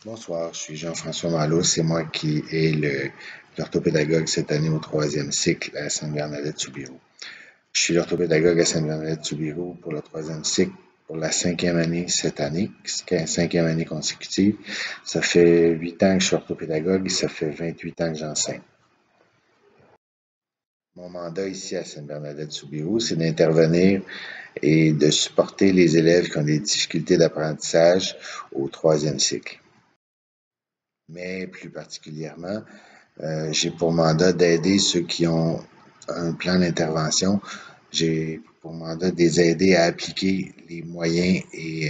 Bonsoir, je suis Jean-François Malo. C'est moi qui est l'orthopédagogue cette année au troisième cycle à Sainte-Bernadette-Soubirous. Je suis l'orthopédagogue à Sainte-Bernadette-Soubirous pour le troisième cycle pour la cinquième année cette année, cinquième année consécutive. Ça fait 8 ans que je suis orthopédagogue et ça fait 28 ans que j'enseigne. Mon mandat ici à Sainte-Bernadette-Soubirous, c'est d'intervenir et de supporter les élèves qui ont des difficultés d'apprentissage au troisième cycle. Mais plus particulièrement, j'ai pour mandat d'aider ceux qui ont un plan d'intervention. J'ai pour mandat de les aider à appliquer les moyens et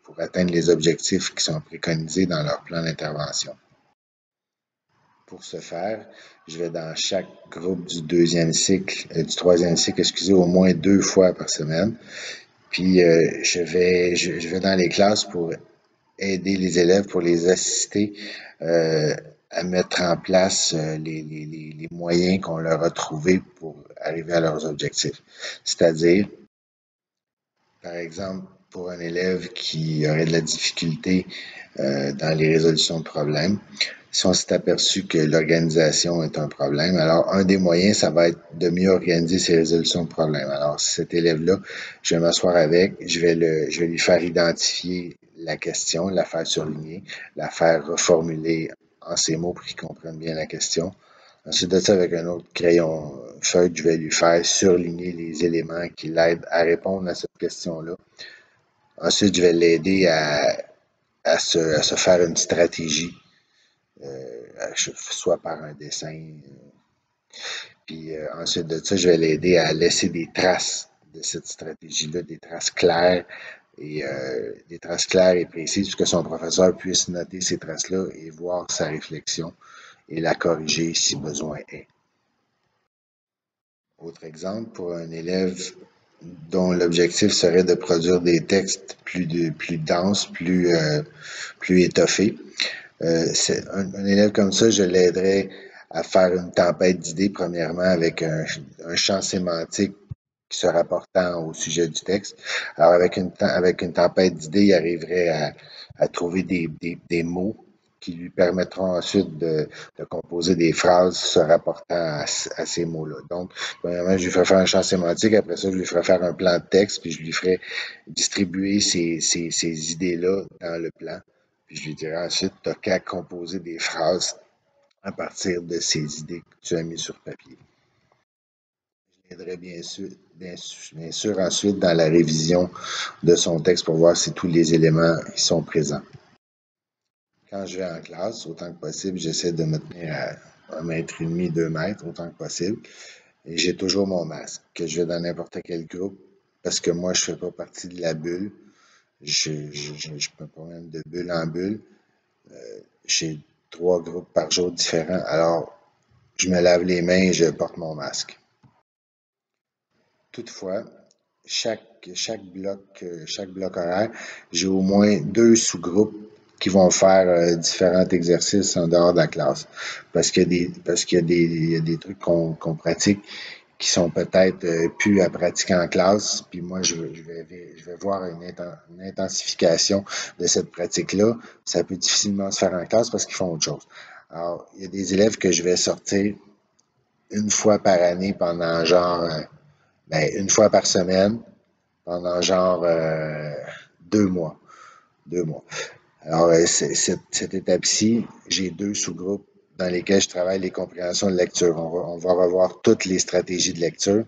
pour atteindre les objectifs qui sont préconisés dans leur plan d'intervention. Pour ce faire, je vais dans chaque groupe du du troisième cycle, excusez, au moins 2 fois par semaine. Puis je vais dans les classes pour aider les élèves, pour les assister à mettre en place les moyens qu'on leur a trouvés pour arriver à leurs objectifs. C'est-à-dire, par exemple, pour un élève qui aurait de la difficulté dans les résolutions de problèmes, si on s'est aperçu que l'organisation est un problème, alors un des moyens, ça va être de mieux organiser ses résolutions de problèmes. Alors, cet élève-là, je vais m'asseoir avec, je vais lui faire identifier la question, la faire surligner, la faire reformuler en ces mots pour qu'il comprenne bien la question. Ensuite de ça, avec un autre crayon feuille, je vais lui faire surligner les éléments qui l'aident à répondre à cette question-là. Ensuite, je vais l'aider à se faire une stratégie, soit par un dessin. Puis ensuite de ça, je vais l'aider à laisser des traces de cette stratégie-là, des traces claires et précises, pour que son professeur puisse noter ces traces-là et voir sa réflexion et la corriger si besoin est. Autre exemple, pour un élève dont l'objectif serait de produire des textes plus denses, plus étoffés. Un élève comme ça, je l'aiderais à faire une tempête d'idées, premièrement, avec un champ sémantique qui se rapportant au sujet du texte. Alors, avec une tempête d'idées, il arriverait à trouver des mots qui lui permettront ensuite de composer des phrases se rapportant à ces mots-là. Donc, premièrement, je lui ferai faire un champ sémantique, après ça, je lui ferai faire un plan de texte, puis je lui ferai distribuer ces idées-là dans le plan. Puis je lui dirai ensuite, tu n'as qu'à composer des phrases à partir de ces idées que tu as mises sur papier. Je l'aiderai bien sûr ensuite dans la révision de son texte pour voir si tous les éléments y sont présents. Quand je vais en classe, autant que possible, j'essaie de me tenir à 1,5 m, 2 mètres, autant que possible. Et j'ai toujours mon masque, que je vais dans n'importe quel groupe, parce que moi, je ne fais pas partie de la bulle. Je me promène de bulle en bulle. J'ai 3 groupes par jour différents, alors je me lave les mains et je porte mon masque. Toutefois, chaque bloc horaire, j'ai au moins 2 sous-groupes qui vont faire différents exercices en dehors de la classe. Parce qu'il y a des trucs qu'on pratique qui sont peut-être plus à pratiquer en classe. Puis moi, je vais voir une intensification de cette pratique-là. Ça peut difficilement se faire en classe parce qu'ils font autre chose. Alors, il y a des élèves que je vais sortir une fois par année pendant une fois par semaine pendant 2 mois. 2 mois. Alors, cette étape-ci, j'ai 2 sous-groupes dans lesquels je travaille les compréhensions de lecture. On va revoir toutes les stratégies de lecture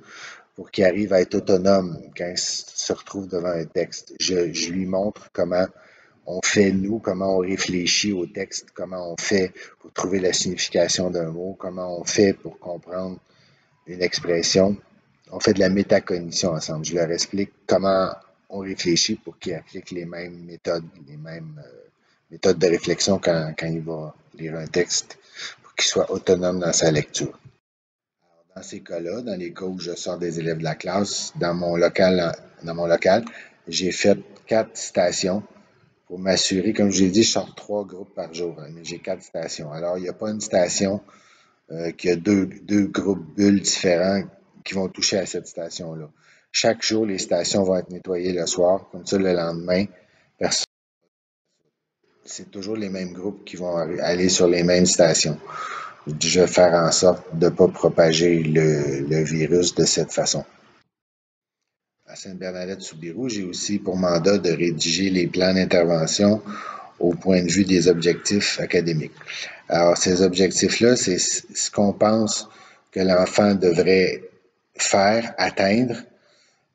pour qu'il arrive à être autonome quand il se retrouve devant un texte. Je lui montre comment on fait, nous, comment on réfléchit au texte, comment on fait pour trouver la signification d'un mot, comment on fait pour comprendre une expression. On fait de la métacognition ensemble. Je leur explique comment on réfléchit pour qu'ils appliquent les mêmes méthodes, méthodes de réflexion quand il va lire un texte, pour qu'il soit autonome dans sa lecture. Alors, dans ces cas-là, dans les cas où je sors des élèves de la classe, dans mon local, j'ai fait 4 stations pour m'assurer, comme je l'ai dit, je sors 3 groupes par jour, mais j'ai 4 stations. Alors, il n'y a pas une station qui a deux groupes bulles différents qui vont toucher à cette station-là. Chaque jour, les stations vont être nettoyées le soir, comme ça le lendemain, personne. c'est toujours les mêmes groupes qui vont aller sur les mêmes stations. Je vais faire en sorte de ne pas propager le virus de cette façon. À Sainte-Bernadette-Soubirous, j'ai aussi pour mandat de rédiger les plans d'intervention au point de vue des objectifs académiques. Alors, ces objectifs-là, c'est ce qu'on pense que l'enfant devrait faire, atteindre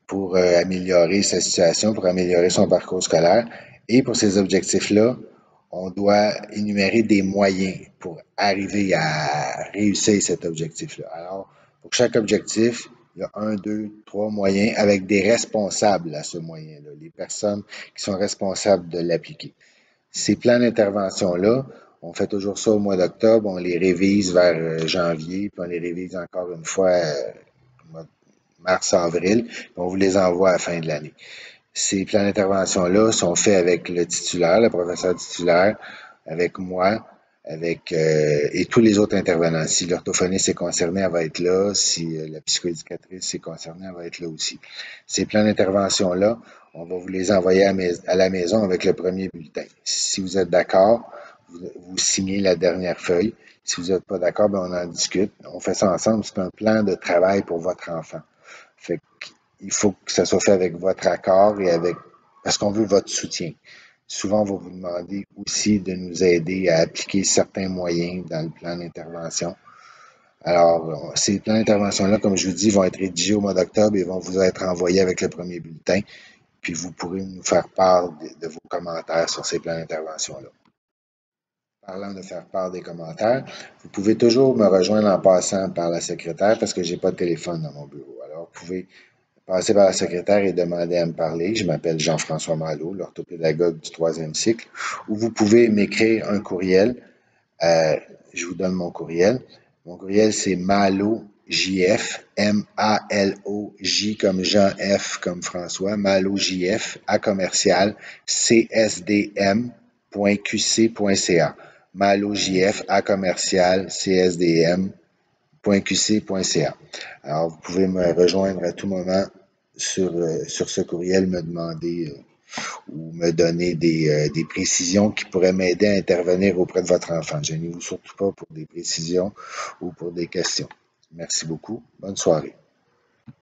pour améliorer sa situation, pour améliorer son parcours scolaire. Et pour ces objectifs-là, on doit énumérer des moyens pour arriver à réussir cet objectif-là. Alors, pour chaque objectif, il y a un, deux, trois moyens avec des responsables à ce moyen-là, les personnes qui sont responsables de l'appliquer. Ces plans d'intervention-là, on fait toujours ça au mois d'octobre, on les révise vers janvier, puis on les révise encore une fois mars-avril, puis on vous les envoie à la fin de l'année. Ces plans d'intervention-là sont faits avec le titulaire, le professeur titulaire, avec moi, et tous les autres intervenants. Si l'orthophoniste est concerné, elle va être là. Si la psychoéducatrice est concernée, elle va être là aussi. Ces plans d'intervention-là, on va vous les envoyer à la maison avec le premier bulletin. Si vous êtes d'accord, vous signez la dernière feuille. Si vous n'êtes pas d'accord, ben on en discute. On fait ça ensemble. C'est un plan de travail pour votre enfant. Fait qu'il faut que ça soit fait avec votre accord et parce qu'on veut votre soutien. Souvent, on va vous demander aussi de nous aider à appliquer certains moyens dans le plan d'intervention. Alors, ces plans d'intervention-là, comme je vous dis, vont être rédigés au mois d'octobre et vont vous être envoyés avec le premier bulletin. Puis vous pourrez nous faire part de vos commentaires sur ces plans d'intervention-là. Parlant de faire part des commentaires, vous pouvez toujours me rejoindre en passant par la secrétaire parce que je n'ai pas de téléphone dans mon bureau. Alors, vous pouvez passer par la secrétaire et demander à me parler. Je m'appelle Jean-François Malo, l'orthopédagogue du troisième cycle. Ou vous pouvez m'écrire un courriel. Je vous donne mon courriel. Mon courriel, c'est malojf, M-A-L-O-J comme Jean, F comme François, malojf à commercial csdm.qc.ca. malojf à commercial csdm.qc.ca. Alors, vous pouvez me rejoindre à tout moment sur ce courriel, me demander ou me donner des précisions qui pourraient m'aider à intervenir auprès de votre enfant. Je n'y vous surtout pas pour des précisions ou pour des questions. Merci beaucoup. Bonne soirée.